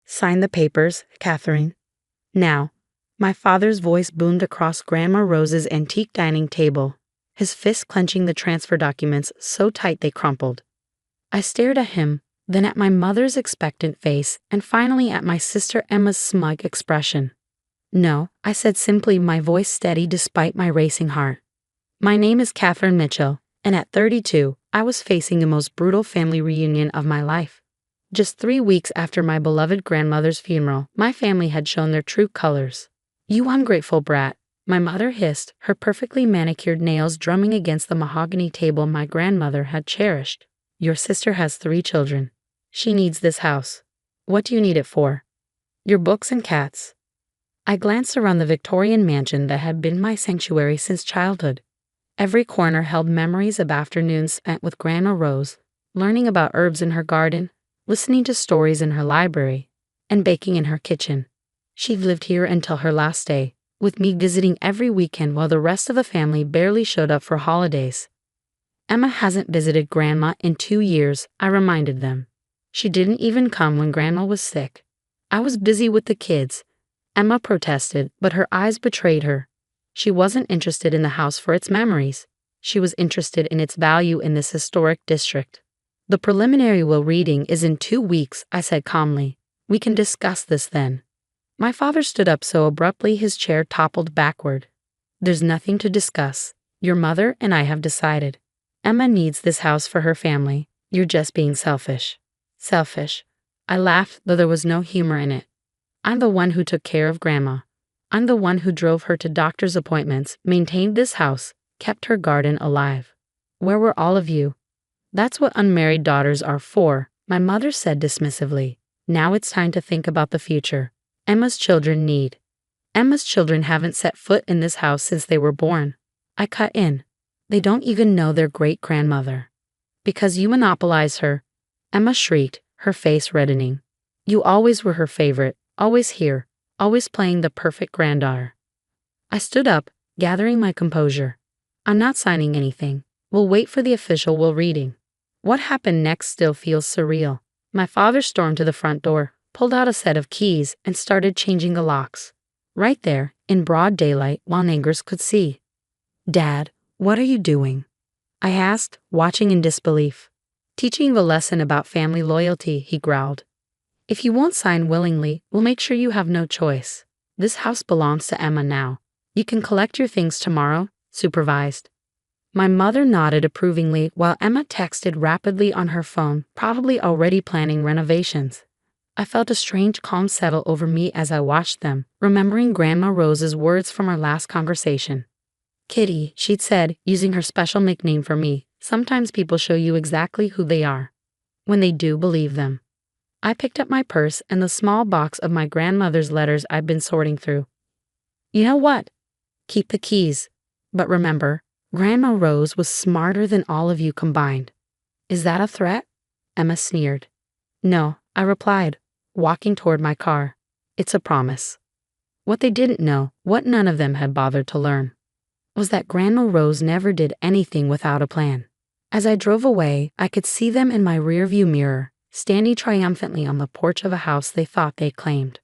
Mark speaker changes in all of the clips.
Speaker 1: Sign the papers, Catherine. Now. My father's voice boomed across Grandma Rose's antique dining table, his fist clenching the transfer documents so tight they crumpled. I stared at him, then at my mother's expectant face, and finally at my sister Emma's smug expression. No, I said simply, my voice steady despite my racing heart. My name is Catherine Mitchell, and at 32, I was facing the most brutal family reunion of my life. Just 3 weeks after my beloved grandmother's funeral, my family had shown their true colors. "You ungrateful brat," my mother hissed, her perfectly manicured nails drumming against the mahogany table my grandmother had cherished. "Your sister has 3 children. She needs this house. What do you need it for?" "Your books and cats." I glanced around the Victorian mansion that had been my sanctuary since childhood. Every corner held memories of afternoons spent with Grandma Rose, learning about herbs in her garden, listening to stories in her library, and baking in her kitchen. She'd lived here until her last day, with me visiting every weekend while the rest of the family barely showed up for holidays. "Emma hasn't visited Grandma in 2 years," I reminded them. "She didn't even come when Grandma was sick." I was busy with the kids. Emma protested, but her eyes betrayed her. She wasn't interested in the house for its memories. She was interested in its value in this historic district. "The preliminary will reading is in 2 weeks," I said calmly. "We can discuss this then." My father stood up so abruptly his chair toppled backward. "There's nothing to discuss. Your mother and I have decided. Emma needs this house for her family. You're just being selfish." "Selfish?" I laughed, though there was no humor in it. "I'm the one who took care of Grandma. I'm the one who drove her to doctor's appointments, maintained this house, kept her garden alive. Where were all of you?" "That's what unmarried daughters are for," my mother said dismissively. "Now it's time to think about the future. Emma's children haven't set foot in this house since they were born." I cut in. "They don't even know their great-grandmother." "Because you monopolize her," Emma shrieked, her face reddening. "You always were her favorite, always here, always playing the perfect granddaughter." I stood up, gathering my composure. "I'm not signing anything. We'll wait for the official will reading." What happened next still feels surreal. My father stormed to the front door, pulled out a set of keys, and started changing the locks. Right there, in broad daylight, while neighbors could see. "Dad, what are you doing?" I asked, watching in disbelief. "Teaching the lesson about family loyalty," he growled. "If you won't sign willingly, we'll make sure you have no choice. This house belongs to Emma now. You can collect your things tomorrow," supervised. My mother nodded approvingly while Emma texted rapidly on her phone, probably already planning renovations. I felt a strange calm settle over me as I watched them, remembering Grandma Rose's words from our last conversation. "Kitty," she'd said, using her special nickname for me, "sometimes people show you exactly who they are. When they do, believe them." I picked up my purse and the small box of my grandmother's letters I'd been sorting through. "You know what? Keep the keys. But remember, Grandma Rose was smarter than all of you combined." "Is that a threat?" Emma sneered. "No," I replied, walking toward my car. "It's a promise." What they didn't know, what none of them had bothered to learn, was that Grandma Rose never did anything without a plan. As I drove away, I could see them in my rearview mirror, standing triumphantly on the porch of a house they thought they claimed.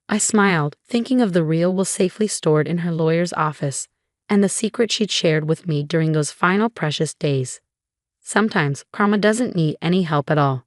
Speaker 1: I smiled, thinking of the real will safely stored in her lawyer's office, and the secret she'd shared with me during those final precious days. Sometimes, karma doesn't need any help at all.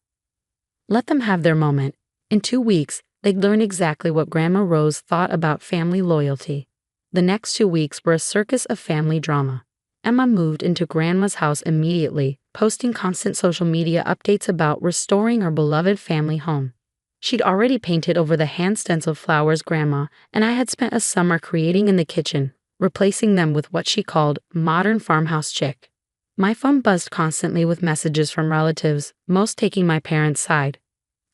Speaker 1: Let them have their moment. In 2 weeks, they'd learn exactly what Grandma Rose thought about family loyalty. The next 2 weeks were a circus of family drama. Emma moved into Grandma's house immediately, posting constant social media updates about restoring our beloved family home. She'd already painted over the hand-stenciled flowers Grandma and I had spent a summer creating in the kitchen, replacing them with what she called modern farmhouse chic. My phone buzzed constantly with messages from relatives, most taking my parents' side.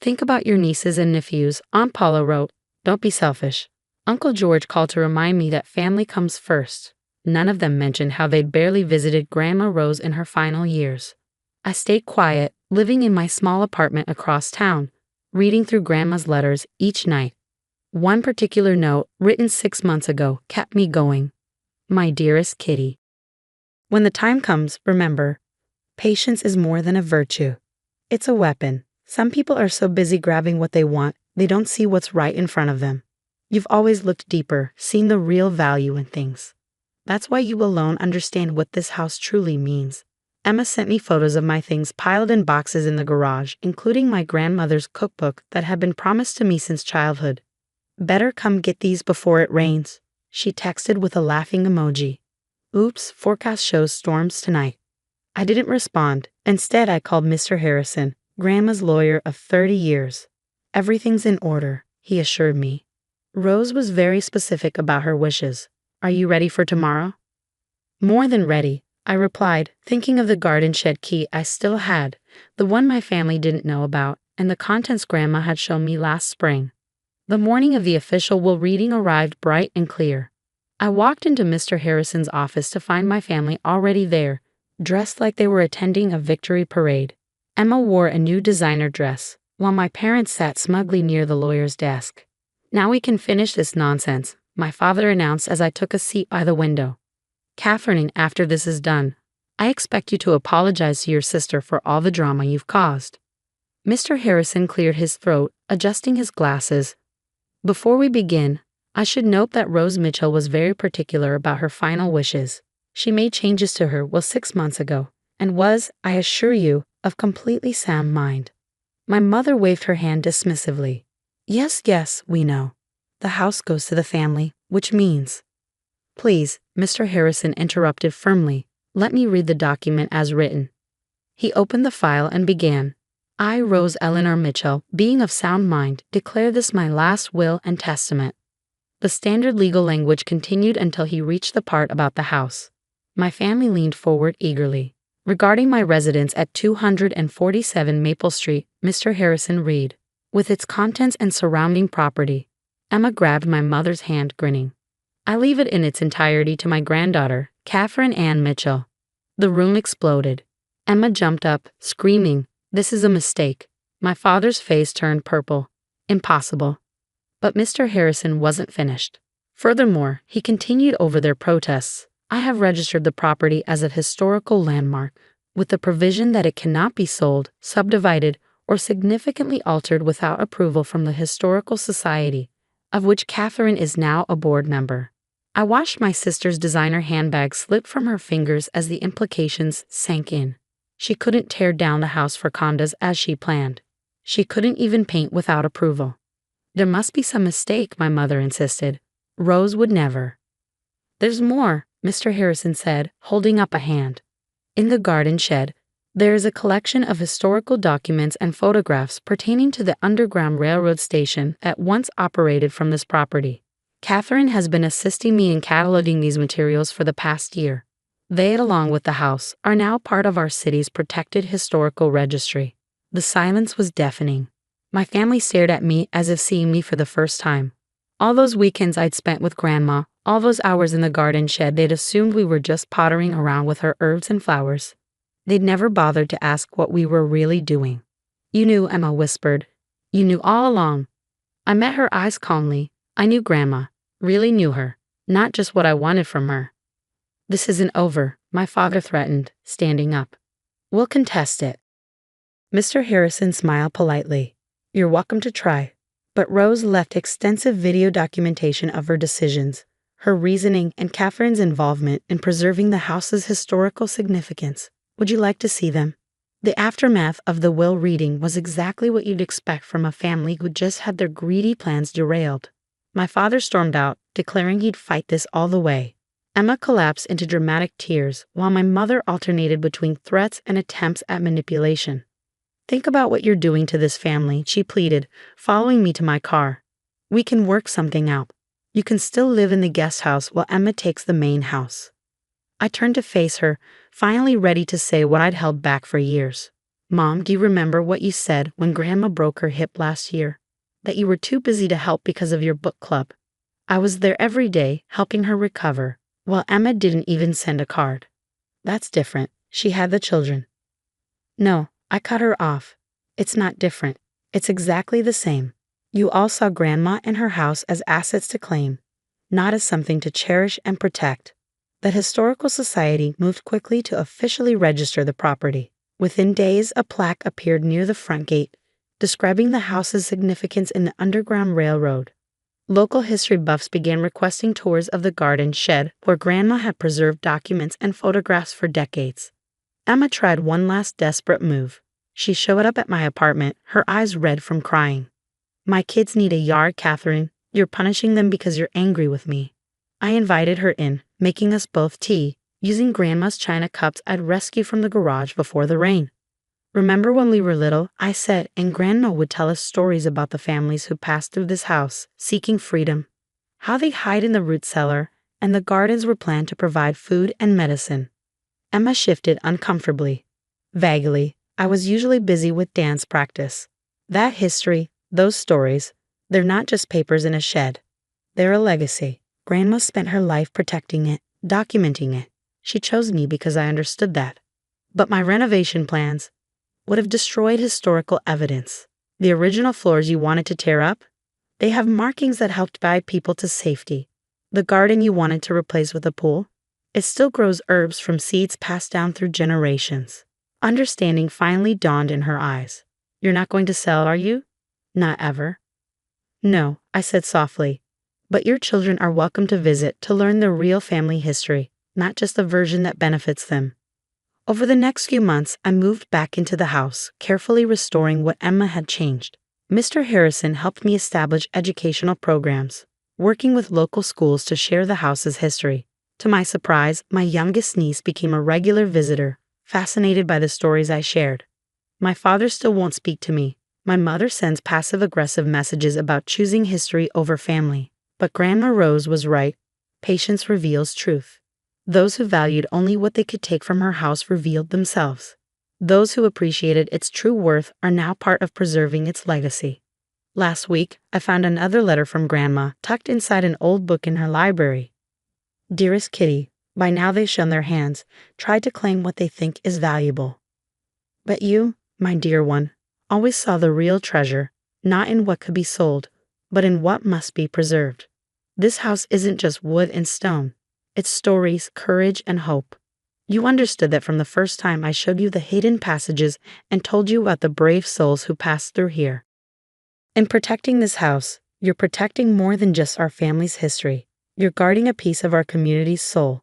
Speaker 1: "Think about your nieces and nephews," Aunt Paula wrote. "Don't be selfish." Uncle George called to remind me that family comes first. None of them mentioned how they'd barely visited Grandma Rose in her final years. I stayed quiet, living in my small apartment across town, reading through Grandma's letters each night. One particular note, written 6 months ago, kept me going. "My dearest Kitty. When the time comes, remember, patience is more than a virtue. It's a weapon. Some people are so busy grabbing what they want, They don't see what's right in front of them. You've always looked deeper, seen the real value in things. That's why you alone understand what this house truly means. Emma sent me photos of my things piled in boxes in the garage, including my grandmother's cookbook that had been promised to me since childhood. Better come get these before it rains, she texted with a laughing emoji. Oops, forecast shows storms tonight. I didn't respond. Instead, I called Mr. Harrison, Grandma's lawyer of 30 years. Everything's in order, he assured me. Rose was very specific about her wishes. Are you ready for tomorrow? More than ready, I replied, thinking of the garden shed key I still had, the one my family didn't know about, and the contents Grandma had shown me last spring. The morning of the official will reading arrived bright and clear. I walked into Mr. Harrison's office to find my family already there, dressed like they were attending a victory parade. Emma wore a new designer dress, while my parents sat smugly near the lawyer's desk. Now we can finish this nonsense, my father announced as I took a seat by the window. Catherine, after this is done, I expect you to apologize to your sister for all the drama you've caused. Mr. Harrison cleared his throat, adjusting his glasses. Before we begin, I should note that Rose Mitchell was very particular about her final wishes. She made changes to her will 6 months ago, and was, I assure you, of completely sound mind. My mother waved her hand dismissively. Yes, we know. The house goes to the family, which means... Please, Mr. Harrison interrupted firmly, let me read the document as written. He opened the file and began. I, Rose Eleanor Mitchell, being of sound mind, declare this my last will and testament. The standard legal language continued until he reached the part about the house. My family leaned forward eagerly. Regarding my residence at 247 Maple Street, Mr. Harrison read, with its contents and surrounding property. Emma grabbed my mother's hand, grinning. I leave it in its entirety to my granddaughter, Catherine Ann Mitchell. The room exploded. Emma jumped up, screaming, this is a mistake. My father's face turned purple. Impossible. But Mr. Harrison wasn't finished. Furthermore, he continued over their protests. I have registered the property as a historical landmark, with the provision that it cannot be sold, subdivided, or significantly altered without approval from the Historical Society, of which Catherine is now a board member. I watched my sister's designer handbag slip from her fingers as the implications sank in. She couldn't tear down the house for condos as she planned. She couldn't even paint without approval. There must be some mistake, my mother insisted. Rose would never. There's more, Mr. Harrison said, holding up a hand. In the garden shed, there is a collection of historical documents and photographs pertaining to the Underground Railroad station that once operated from this property. Catherine has been assisting me in cataloging these materials for the past year. They, along with the house, are now part of our city's protected historical registry. The silence was deafening. My family stared at me as if seeing me for the first time. All those weekends I'd spent with Grandma, all those hours in the garden shed, they'd assumed we were just pottering around with her herbs and flowers. They'd never bothered to ask what we were really doing. You knew, Emma whispered. You knew all along. I met her eyes calmly. I knew Grandma. Really knew her. Not just what I wanted from her. This isn't over, my father threatened, standing up. We'll contest it. Mr. Harrison smiled politely. You're welcome to try. But Rose left extensive video documentation of her decisions, her reasoning, and Catherine's involvement in preserving the house's historical significance. Would you like to see them? The aftermath of the will reading was exactly what you'd expect from a family who just had their greedy plans derailed. My father stormed out, declaring he'd fight this all the way. Emma collapsed into dramatic tears, while my mother alternated between threats and attempts at manipulation. Think about what you're doing to this family, she pleaded, following me to my car. We can work something out. You can still live in the guest house while Emma takes the main house. I turned to face her, finally ready to say what I'd held back for years. Mom, do you remember what you said when Grandma broke her hip last year? That you were too busy to help because of your book club. I was there every day, helping her recover, while Emma didn't even send a card. That's different. She had the children. No, I cut her off. It's not different. It's exactly the same. You all saw Grandma and her house as assets to claim, not as something to cherish and protect. The Historical Society moved quickly to officially register the property. Within days, a plaque appeared near the front gate, describing the house's significance in the Underground Railroad. Local history buffs began requesting tours of the garden shed where Grandma had preserved documents and photographs for decades. Emma tried one last desperate move. She showed up at my apartment, her eyes red from crying. "My kids need a yard, Catherine. You're punishing them because you're angry with me." I invited her in, making us both tea, using Grandma's china cups I'd rescued from the garage before the rain. "Remember when we were little," I said, and Grandma would tell us stories about the families who passed through this house, seeking freedom. How they hide in the root cellar, and the gardens were planned to provide food and medicine. Emma shifted uncomfortably. Vaguely, I was usually busy with dance practice. That history, those stories, they're not just papers in a shed. They're a legacy. Grandma spent her life protecting it, documenting it. She chose me because I understood that. But my renovation plans would have destroyed historical evidence. The original floors you wanted to tear up? They have markings that helped guide people to safety. The garden you wanted to replace with a pool? It still grows herbs from seeds passed down through generations. Understanding finally dawned in her eyes. "You're not going to sell, are you?" "Not ever." "No," I said softly. "But your children are welcome to visit to learn the real family history, not just the version that benefits them." Over the next few months, I moved back into the house, carefully restoring what Emma had changed. Mr. Harrison helped me establish educational programs, working with local schools to share the house's history. To my surprise, my youngest niece became a regular visitor, fascinated by the stories I shared. My father still won't speak to me. My mother sends passive-aggressive messages about choosing history over family. But Grandma Rose was right. Patience reveals truth. Those who valued only what they could take from her house revealed themselves. Those who appreciated its true worth are now part of preserving its legacy. Last week, I found another letter from Grandma tucked inside an old book in her library. "Dearest Kitty, by now they've shown their hands, tried to claim what they think is valuable. But you, my dear one, always saw the real treasure, not in what could be sold, but in what must be preserved. This house isn't just wood and stone. It's stories, courage, and hope. You understood that from the first time I showed you the hidden passages and told you about the brave souls who passed through here. In protecting this house, you're protecting more than just our family's history. You're guarding a piece of our community's soul.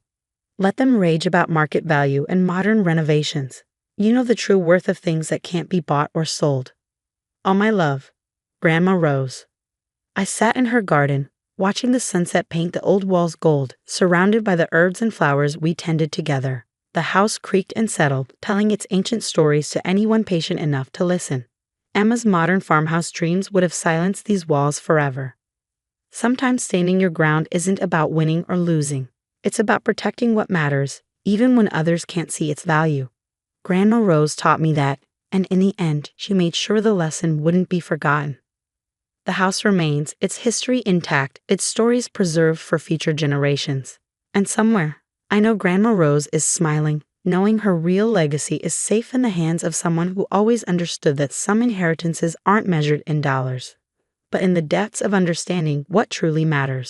Speaker 1: Let them rage about market value and modern renovations. You know the true worth of things that can't be bought or sold. All my love, Grandma Rose." I sat in her garden, watching the sunset paint the old walls gold, surrounded by the herbs and flowers we tended together. The house creaked and settled, telling its ancient stories to anyone patient enough to listen. Emma's modern farmhouse dreams would have silenced these walls forever. Sometimes standing your ground isn't about winning or losing. It's about protecting what matters, even when others can't see its value. Grandma Rose taught me that, and in the end, she made sure the lesson wouldn't be forgotten. The house remains, its history intact, its stories preserved for future generations. And somewhere, I know Grandma Rose is smiling, knowing her real legacy is safe in the hands of someone who always understood that some inheritances aren't measured in dollars, but in the depths of understanding what truly matters.